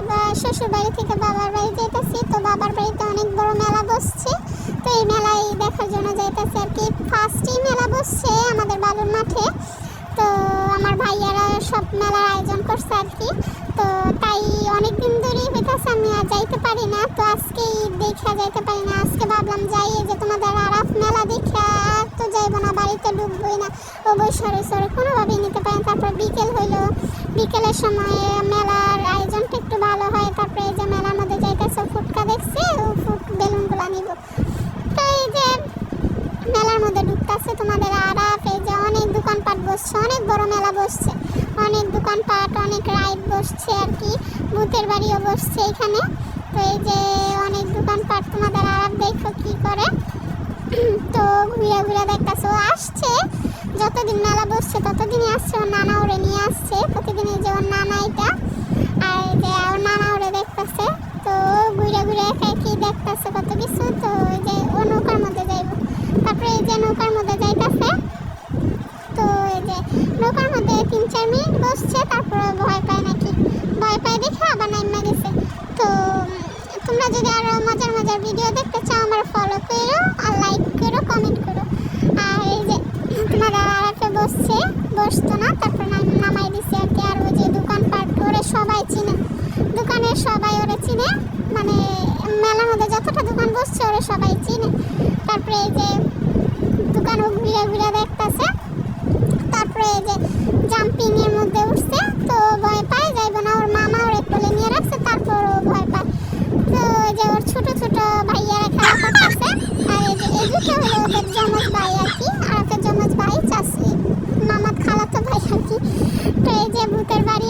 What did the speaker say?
শ্বশুর বাড়ি থেকে বাবার বাড়ি যাইতেছি। তো বাবার বাড়িতে অনেক বড় মেলা বসছে, তো এই মেলায় দেখার জন্য যাইতেছি আর কি। ফার্স্টই মেলা বসছে আমাদের বালুর মাঠে, তো আমার ভাইয়ারা সব মেলার আয়োজন করছে আর কি। তো তাই অনেক দিন ধরেই হইতেছে আমি আর যাইতে পারি না, তো আজকে দেখা যাইতে পারি না। আজকে ভাবলাম যাই, যে তোমাদের আরাফ মেলা দেখা তো যাইব না, বাড়িতে ঢুকবই না, ও বই সরে সরে কোনোভাবেই নিতে পারেন। তারপর বিকেল হইলো, বিকেলের সময় মেলার আয়োজনটা একটু ভালো হয়। তারপরে এই যে মেলার মধ্যে যাইতেছে, ফুটকা দেখছে, ও বেলুনগুলো নিব। তো এই যে মেলার মধ্যে ঢুকতেছে তোমাদের আরাফ, এই যে অনেক দোকানপাট বসছে, অনেক বড় মেলা বসছে, অনেক দোকানপাট, অনেক রাইড বসছে আর কি, ভূতের বাড়িও বসছে এখানে। তো এই যে অনেক দোকানপাট তোমাদের আরাফ দেখো কি করে, তো ঘুরে ঘুরে দেখতেছে। ও আসছে, যতদিন মেলা বসছে ততদিনই আসছে, ওর নানা ওরে নিয়ে আসছে প্রতিদিন, এই যে ওর নানা এটা, আর এই যে ওর নানা ওরে দেখতেছে। তো ঘুরে ঘুরে কি দেখতেছে কত কিছু। তো এই যে ও নৌকার মধ্যে যাইব, তারপরে এই যে নৌকার মধ্যে যাইতেছে। তো এই যে নৌকার মধ্যে 3-4 মিনিট বসছে, তারপরে ভয় পায় নাকি, ভয় পায় দেখে আবার নাইমা গেছে। তো তোমরা যদি আরো মজার মজার ভিডিও দেখতে চাও আমার ফলো করো আর লাইক করো, কমেন্ট করো। আর এই যে তোমাদের আরাফে বসতো না, তারপর নামাই দিছে আর কি। আর ওই যে দোকানপাট ওরে সবাই চিনে, দোকানের সবাই ওরে চিনে, মানে মেলার মধ্যে যতটা দোকান বসছে ওরে সবাই চিনে। তারপরে এই যে দোকানও ঘুরে ঘুরে দেখতেছে। তারপরে এই যে জাম্পিং এর মধ্যে উঠছে, তো ভয় পায়, যাইব না, ওর মামা ওরে কোলে নিয়ে রাখছে, তারপর ও ভয় পায়। তো এই যে ওর ছোট ছোট ভাইয়ারা খেলা করতেছে। আর এই যে এদিকে হলো ওদের যমজ ভাই আর কি, আর একটা যমজ ভাই চাষি, মামার খালাতো ভাই আর কি। তো এই যে ভূতের বাড়ি